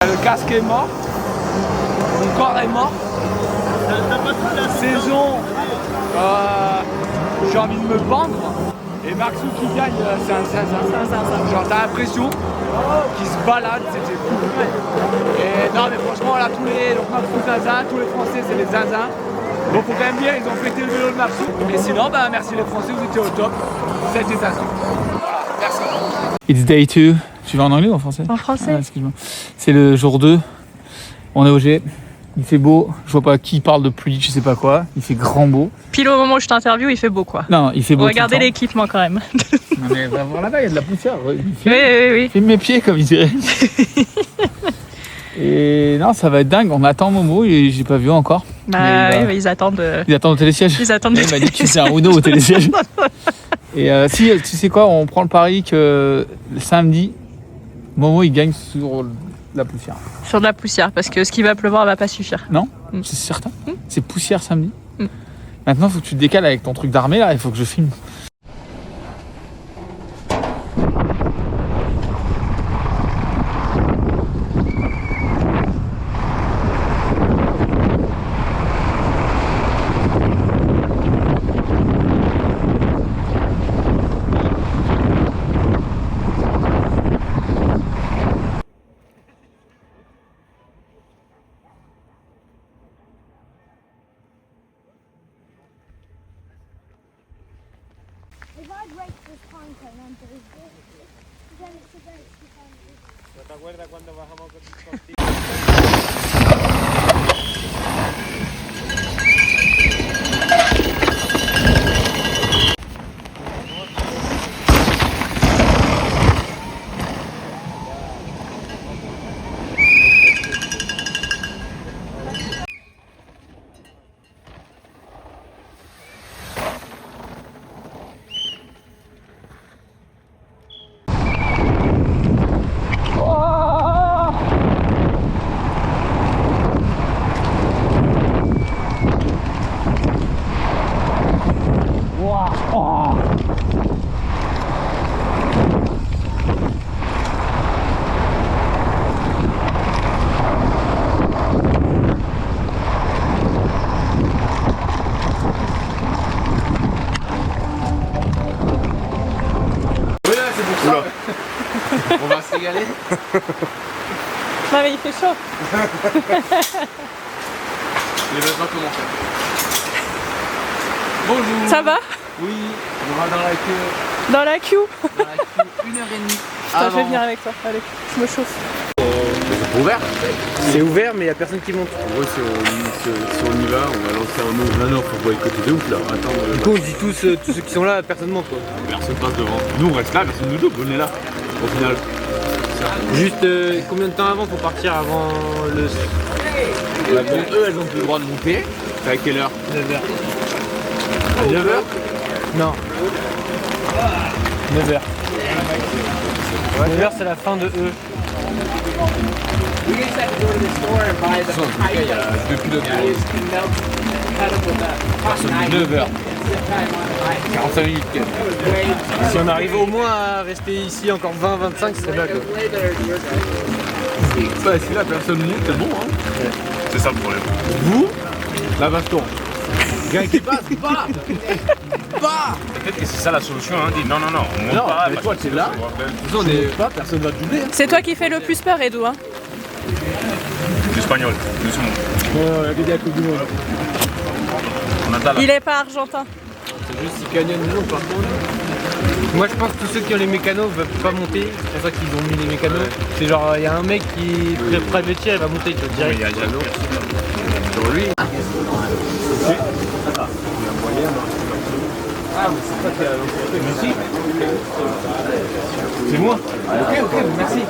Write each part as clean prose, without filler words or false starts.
Le casque est mort, mon corps est mort. Saison, j'ai envie de me pendre. Et Maxou qui gagne, c'est un zinzin. Genre t'as l'impression qu'il se balade, c'était fou. Et non mais franchement là donc Maxou zinzin, tous les Français c'est les zinzins. Donc faut quand même dire, ils ont fêté le vélo de Maxou. Et sinon bah merci les Français, vous étiez au top. C'était zinzin. Voilà, merci. It's day 2. Tu vas en anglais ou en français? En français. Ah, excuse-moi. C'est le jour 2. On est au G. Il fait beau. Je vois pas qui parle de pluie, je sais pas quoi. Il fait grand beau. Pile au moment où je t'interview, il fait beau quoi. Non, il fait beau. Regardez l'équipement quand même. Non mais va voir là-bas, il y a de la poussière. Oui. Filme mes pieds comme il dirait. Et non, ça va être dingue. On attend Momo et j'ai pas vu encore. Bah oui, ils attendent. Ils attendent au télésiège. Ils attendent. Il m'a dit que tu faisais un Uno au télésiège. Et si, tu sais quoi, on prend le pari que le samedi, Momo il gagne sur la poussière. Sur de la poussière, parce que ce qui va pleuvoir va pas suffire. Non, c'est certain. C'est poussière samedi. Maintenant, il faut que tu te décales avec ton truc d'armée là, il faut que je filme. If I'd rate this time cone on Thursday, then it's a very fun. ¿Te acuerdas cuando bajamos contigo? On va se régaler. Non mais il fait chaud. Les vêtements comment faire. Bonjour. Ça va? Oui, on va dans la queue. Dans la queue. Dans la queue 1h30. Putain, je vais venir avec toi. Allez, je me chauffe. C'est ouvert. C'est ouvert, mais il n'y a personne qui monte. En gros, si on y va, on va lancer un mot. Non, faut boycotter de ouf là. Attends, Du coup, on se dit tous ceux qui sont là, personne monte quoi. personne passe devant. Nous, on reste là, personne nous double, on est là. Au final. Juste combien de temps avant faut partir avant le. Eux, elles ont plus le droit de monter. C'est à quelle heure? 9h. À 9h. Non. 9h. 9h c'est la fin de eux. De toute façon, en tout cas, il y a 2 pilotes de 9h. 45 minutes quand même. Si on arrive au moins à rester ici encore 20-25, c'est bien quoi. Bah, si là, personne monte, c'est bon, hein. C'est ça le problème. Vous, la baston. Gars qui passe, bah. Peut-être que c'est ça la solution, hein. Dis non, on monte Non, pas. mais toi, t'es là. Ouais, De toute façon, on est pas, personne va te doubler. C'est toi qui fais le plus peur, Edou. Hein. Espagnol, doucement. Regardez la Coupe du Monde. On attend là. Il est pas argentin. C'est juste si Canyon nous, par contre. Moi je pense que tous ceux qui ont les mécanos ne veulent pas monter, c'est pour ça qu'ils ont mis les mécanos. C'est genre il y a un mec qui est prêt de tir, il va monter, il te direct. Il y a déjà l'eau. Sur lui. Ah, mais c'est pas qu'il y a merci. C'est moi. Ok, merci.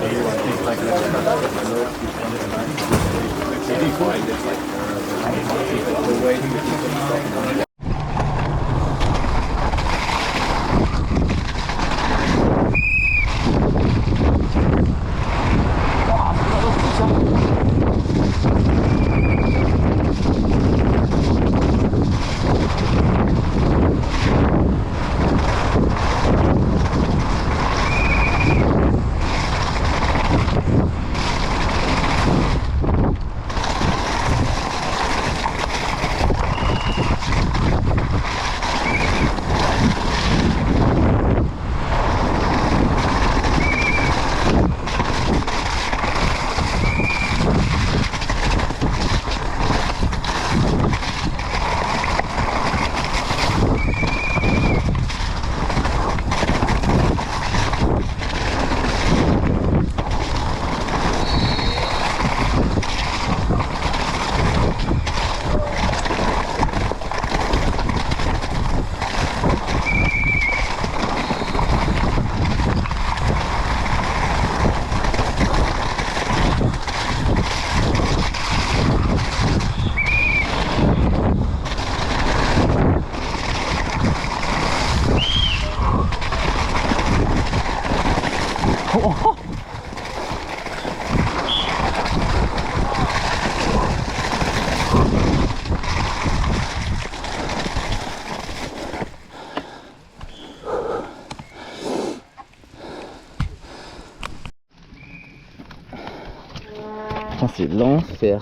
Putain, c'est l'enfer.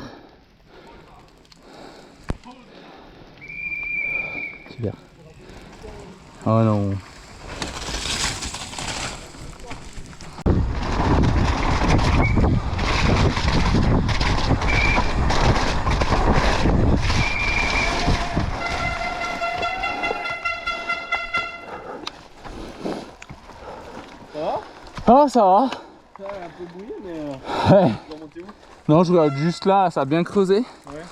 Super. Oh non. Ah, ça va. Un peu bouillé, mais. Ouais. Tu vas monter où? Non, je regarde juste là, ça a bien creusé. Ouais.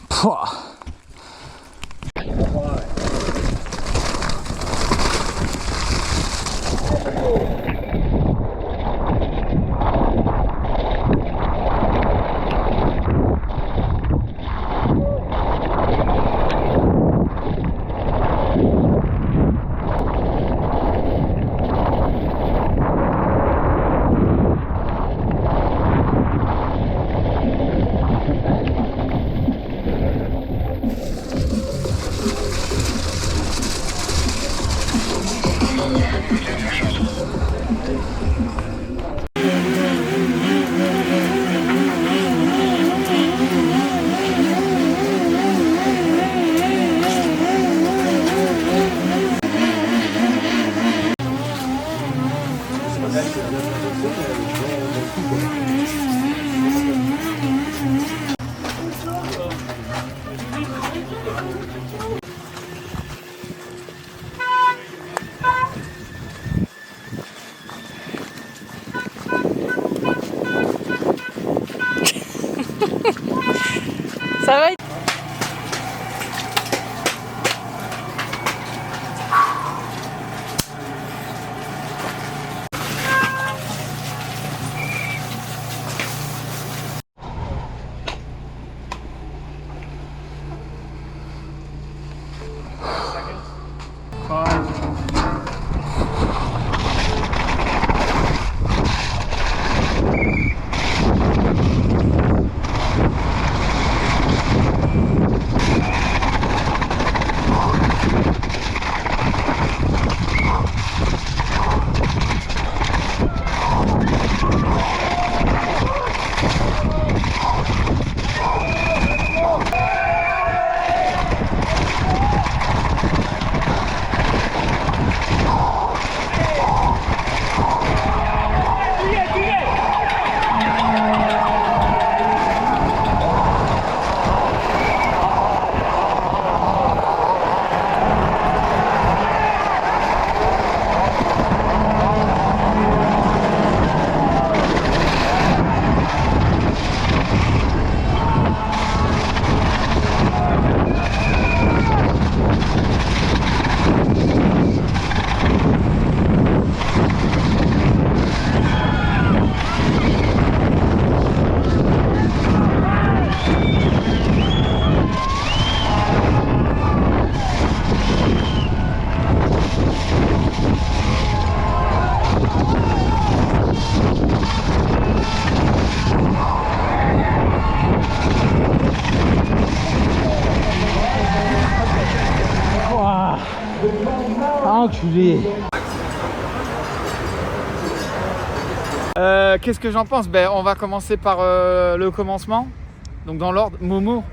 Pouah. Ça va être... Enculé. Qu'est-ce que j'en pense? Ben, on va commencer par le commencement. Donc dans l'ordre, Momo,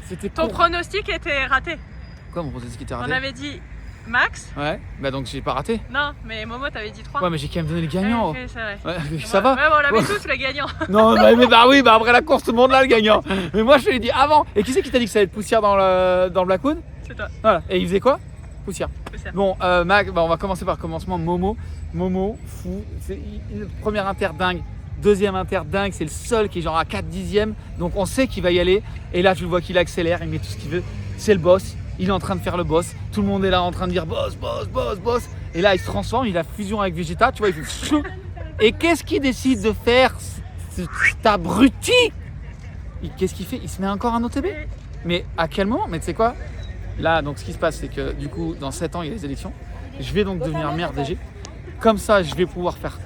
c'était Ton court. pronostic était raté. Quoi, mon pronostic était raté? On avait dit Max. Ouais, bah donc j'ai pas raté. Non, mais Momo t'avais dit 3. Ouais, mais j'ai quand même donné le gagnant. Oui, c'est vrai. Ouais, ça va? Ouais, bon, on l'avait Ouais. tous le gagnant. Non, mais bah oui, bah après la course, tout le monde là le gagnant. Mais moi je te l'ai dit avant. Et qui c'est qui t'a dit que ça allait être poussière dans le Blackwood? C'est toi. Voilà. Et il faisait quoi? Poussière. Poussière. Bon, Mac, bah, on va commencer par le commencement. Momo, fou. C'est le premier inter dingue. Deuxième inter dingue, c'est le seul qui est genre à 4 dixièmes. Donc on sait qu'il va y aller. Et là, tu le vois qu'il accélère, il met tout ce qu'il veut. C'est le boss. Il est en train de faire le boss. Tout le monde est là en train de dire boss, boss, boss, boss. Et là, il se transforme. Il a fusion avec Vegeta. Tu vois, il fait chou. Et qu'est-ce qu'il décide de faire, cet abruti? Qu'est-ce qu'il fait? Il se met encore un OTB? Mais à quel moment? Mais tu sais quoi? Là, donc ce qui se passe, c'est que du coup, dans 7 ans, il y a les élections. Je vais donc devenir maire DG. Comme ça, je vais pouvoir faire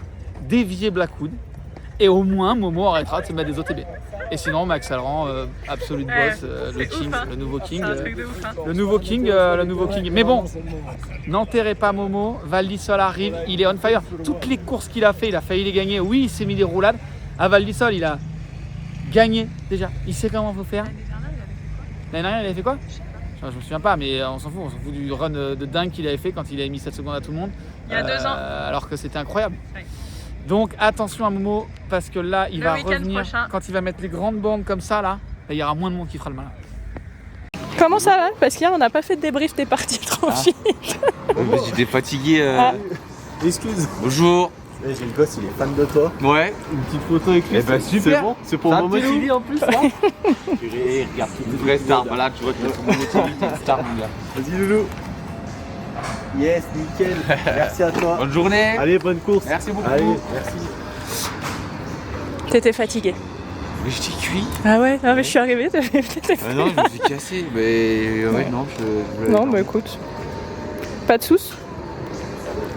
dévier Blackwood Et au moins, Momo arrêtera de se mettre des OTB. Et sinon, Max Alran, absolute boss, le c'est king, ouf, hein. le nouveau king. C'est un truc de ouf, hein. Le nouveau king. Mais bon, n'enterrez pas Momo. Val d'Isole arrive, il est on fire. Toutes les courses qu'il a fait, il a failli les gagner. Oui, il s'est mis des roulades. À Val d'Isole, il a gagné déjà. Il sait comment il faut faire. L'année dernière, il avait fait quoi? Je me souviens pas, mais on s'en fout du run de dingue qu'il avait fait quand il avait mis 7 secondes à tout le monde. Il y a 2 ans. Alors que c'était incroyable. Ouais. Donc attention à Momo, parce que là, il Le va week-end revenir. prochain. Quand il va mettre les grandes bandes comme ça, là, il y aura moins de monde qui fera le malin. Comment ça va? Parce qu'hier on n'a pas fait de débrief des parties trop vite. J'étais fatigué. Excuse. Bonjour. J'ai le gosse, il est fan de toi. Ouais. Une petite photo avec lui. Eh ben super. C'est bon. C'est pour Momo TV en plus. Regarde toute vraie star. Voilà, tu vois que tout le monde est une star, mon gars. Vas-y Loulou. Yes, nickel. Merci à toi. Bonne journée. Allez, bonne course. Merci beaucoup. Allez, merci. T'étais fatigué. Mais je t'ai cuit. Ah ouais, non mais je suis arrivée, Non, je me suis cassé. Mais ouais, non, Non bah écoute. Pas de soucis.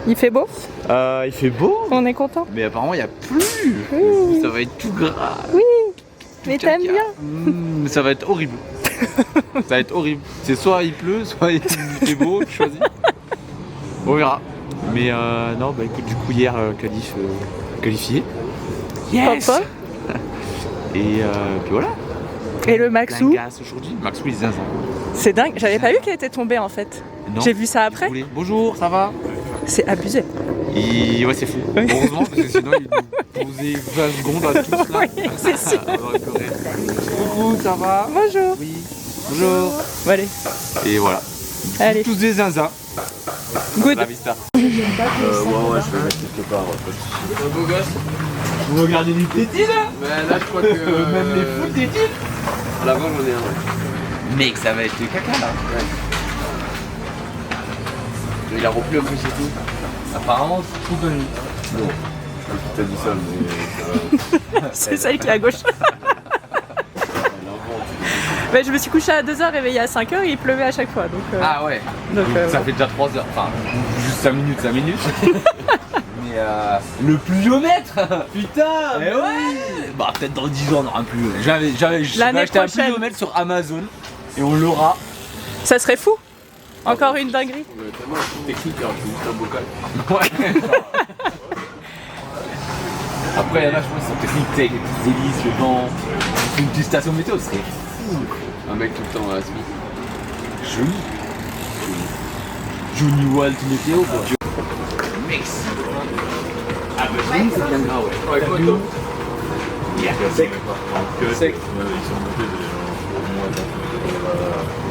Il fait beau? Il fait beau. On est content? Mais apparemment, il n'y a plus. Oui. Ça va être tout gras. Oui. Tout Mais caca. t'aimes bien? Mais ça va être horrible. Ça va être horrible. C'est soit il pleut, soit il fait beau, tu choisis. On verra. Mais non, bah écoute, du coup, hier, qualifié. Yes. Papa. Et puis voilà. Et le Maxou? Langas aujourd'hui. Maxou, il est zinzin. C'est dingue, j'avais pas vu qu'elle était tombée en fait. Non. J'ai vu ça après. Vous voulez Bonjour, ça va? C'est abusé. Ouais, c'est fou. Heureusement, parce que sinon, il nous posait 20 secondes à tous là. Oui, c'est sûr. Coucou, ça va? Bonjour. Oui. Bonjour. Bon, allez, Et voilà. allez, Tous des zinzins. good. La vista. Ouais, je vais le mettre quelque part. Un beau gosse. Vous regardez du tétine là? Mais là, je crois que. Même les fous tétine. À l'avant, j'en ai un. Ouais. Mec, ça va être le caca là. Ouais. Il a rempli un peu, c'est tout. Apparemment, c'est tout connu. Non. Je t'ai dit ça, mais C'est celle qui est à gauche. Bah, je me suis couchée à 2h, réveillée à 5h et il pleuvait à chaque fois. Donc, Ah ouais. donc, Ça fait déjà 3 heures. Enfin, juste 5 minutes. Mais le pluviomètre. Putain. Mais ouais. Bah peut-être dans 10 ans on aura un pluviomètre. Je vais L'année acheter un prochaine. pluviomètre sur Amazon et on l'aura. ça serait fou. Encore une dinguerie. tellement technique, alors je fais juste un bocal. Ouais. Après, là, je pense que c'est technique, tu sais, avec les petites hélices, le vent. Une petite station météo, ce serait fou. Un mec tout le temps à la SMI. Joli. Johnny Walt météo, quoi. Mix. Ah, bah, Johnny, c'est bien gras, ouais. Ouais, quoi, toi? Yeah, sec. Sec. Ouais, ils sont montés au mois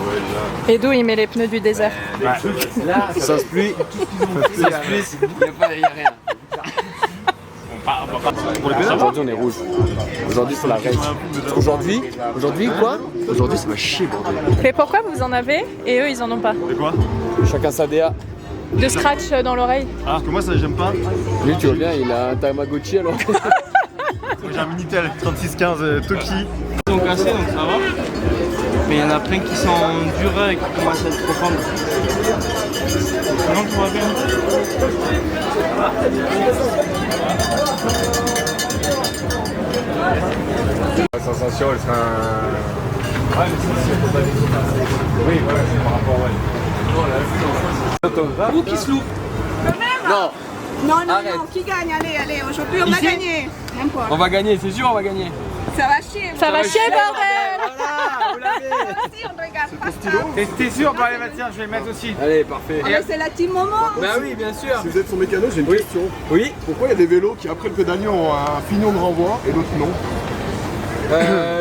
Noël là. Edo, il met les pneus du désert. Là, Ça se pluie. ça se plie, il y a rien. Aujourd'hui on est rouge. Aujourd'hui c'est la race. Aujourd'hui quoi? Aujourd'hui ça va chier bordel. Mais pourquoi vous en avez et eux ils en ont pas? De quoi? Chacun sa DA. De scratch dans l'oreille? Ah, parce que moi ça j'aime pas. Lui tu vois bien il a un Tamagotchi alors. J'ai un Minitel 3615 Toki. Ils sont cassés donc ça va. Mais il y en a plein qui sont durs et qui commencent à être profondes. Sinon tout va bien. La sensation elle sera un. Ouais mais ça c'est pas des. Oui ouais c'est par rapport ouais. Vous qui se loupe. Non. Non, Arrête. non, qui gagne? Allez, allez, aujourd'hui on va gagner. N'importe. On va gagner, c'est sûr on va gagner. Ça va chier. Ça va chier, bordel! Voilà, vous l'avez. Si, on regarde pas ça. T'es sûr? Bon, allez, bah, tiens, je vais le mettre aussi. Allez parfait. Ah, mais c'est la team Momo. Bah oui, bien sûr. Si vous êtes son mécano, j'ai une question. Oui. Pourquoi il y a des vélos qui, après le pédalier, ont un pignon de renvoi et d'autres non?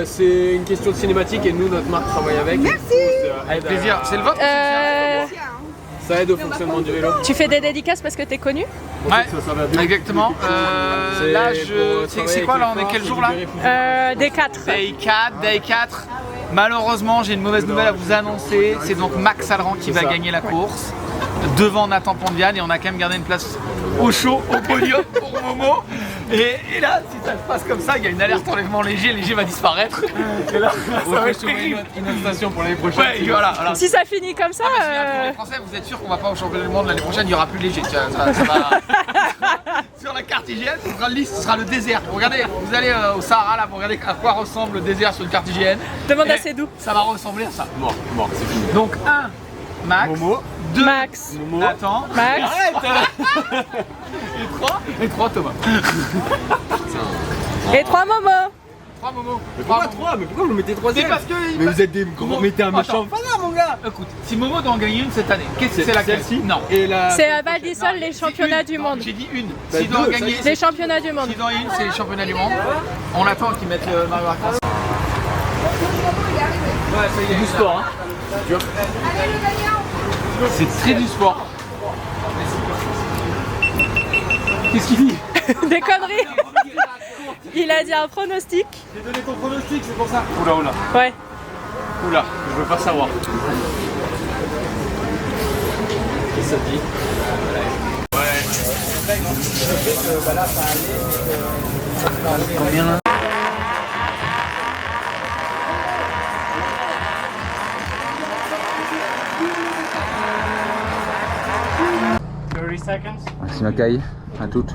C'est une question de cinématique et nous notre marque travaille avec. Merci. Avec plaisir. C'est le vôtre? Ça aide au fonctionnement du vélo. Tu fais des dédicaces parce que t'es connu? Ouais, exactement. Là, c'est quoi là? On est quel jour là? Des 4. Day 4. Malheureusement, j'ai une mauvaise nouvelle à vous annoncer. C'est donc Max Alran qui va gagner la course. devant Nathan Pondian et on a quand même gardé une place au chaud, au podium pour Momo. Et là, si ça se passe comme ça, il y a une alerte enlèvement léger, léger va disparaître. Et là, ça va être terrible. Une autre station pour l'année prochaine. Ouais, voilà, voilà. Si ça finit comme ça. Les Français, vous êtes sûr qu'on va pas au championnat du monde l'année prochaine, il y aura plus léger. Tiens, ça va. Sur la carte IGN, ce sera le liste, ce sera le désert. Regardez, vous allez au Sahara là, pour regarder à quoi ressemble le désert sur une carte IGN. Demande à Cédou. Ça va ressembler à ça. Bon, c'est fini. Donc 1, Max. Momo. 2, Max. Momo. Nathan. Max. Et 3, Thomas. Et 3 Momo. 3 Momo. Mais pourquoi 3? Mais pourquoi vous mettez 3? C'est parce que. Mais vous êtes des gros. Mettez un méchant Attends. fanat, mon gars. Écoute, si Momo doit en gagner une cette année, qu'est-ce que c'est laquelle? Celle-ci. Non. Et la. C'est à Val d'Isole Non, les c'est championnats une. du Non, monde. J'ai dit une. Bah, S'il doit en deux, gagner. Les championnats du monde. S'il doit en une, c'est les championnats du monde. On attend qu'ils mettent le Mario Kart. Ouais, ça y est. Du sport, hein. C'est très du sport. Qu'est-ce qu'il dit? Des conneries. Il a dit un pronostic. J'ai donné ton pronostic, c'est pour ça. Oula. Ouais. Oula, je veux pas savoir. Qu'est-ce que ça dit? Combien là? Maxime Acaille, à toutes.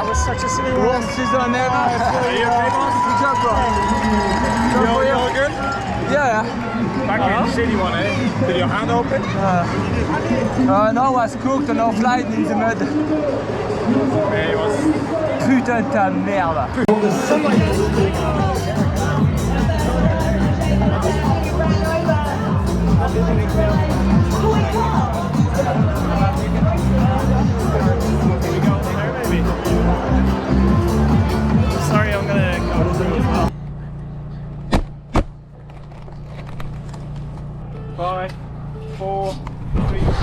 That was such a silly one. One season ever. Good job, bro. You all good? Yeah. Back in city one, eh? Did your hand open? No, I was cooked and offline in the mud. Mais it was... Putain de ta merde. Sorry, I'm gonna go. 5, 4, 3.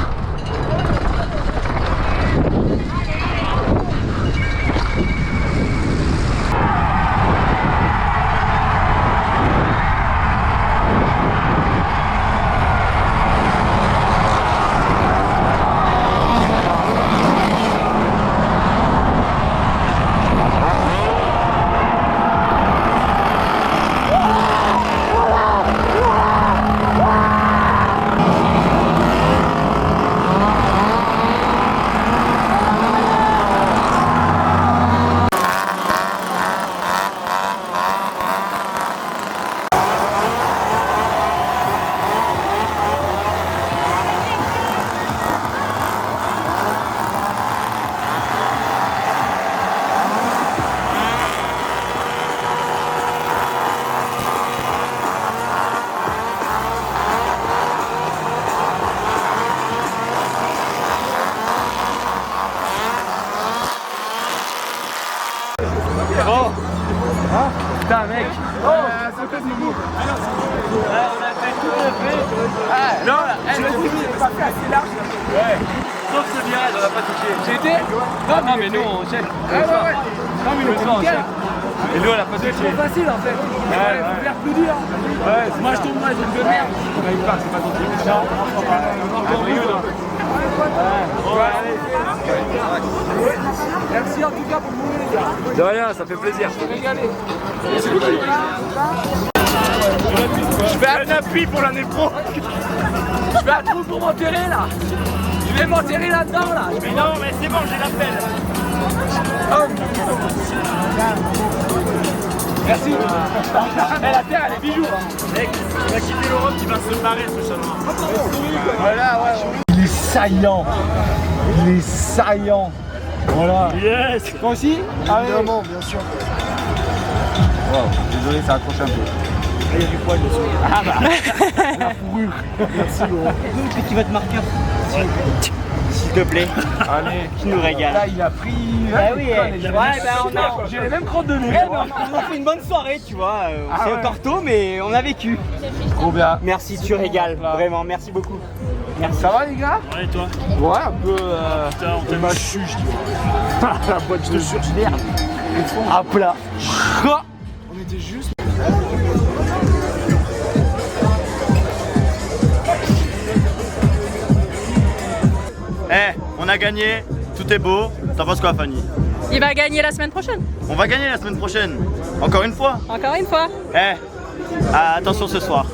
Oh putain mec. Oh c'est quoi c'est beau. On a fait tout le fait. Non là, elle c'est pas fait assez large. Ouais. Sauf ce virage, on a pas touché. J'ai été. Non mais nous on check. Ouais. Non mais le temps on check. Et nous on a pas touché. C'est trop facile en fait. Ouais, faut faire plus dur. Ouais, moi je tombe moi j'ai une de merde. C'est pas ton truc. Non. Merci en tout cas pour vous les gars. De rien, ça fait plaisir. Je fais un appui pour l'année pro. Je fais un trou pour m'enterrer là. Je vais m'enterrer là-dedans là. Mais non, mais c'est bon, j'ai l'appel. Oh. Merci. Et la terre elle est bijou. Mec, il va quitter l'Europe, il va se barrer ce chanois. Voilà, ouais. Il est saillant. Il est saillant. Voilà. Yes. Toi aussi? Évidemment, bien sûr. Wow, désolé, ça accroche un peu. Il y a du poil dessus. Ah bah. La fourrure. Merci gros. Qui va te marquer? S'il te plaît. Allez, Tu nous régales. Là, il a pris. Bah oui, j'ai les mêmes crottes de nez. On a fait une bonne soirée, tu vois. C'est encore tôt, mais on a vécu. trop bien. Merci, tu régales. Vraiment, merci beaucoup. Merci. Ça va, les gars? Ouais, et toi? Ouais, un peu. Putain, on t'aime. chuche, tu vois. La boîte de surge d'air. À plat. On était juste. On a gagné, tout est beau. T'en penses quoi, Fanny? Il va gagner la semaine prochaine. On va gagner la semaine prochaine. Encore une fois. Encore une fois. Attention ce soir.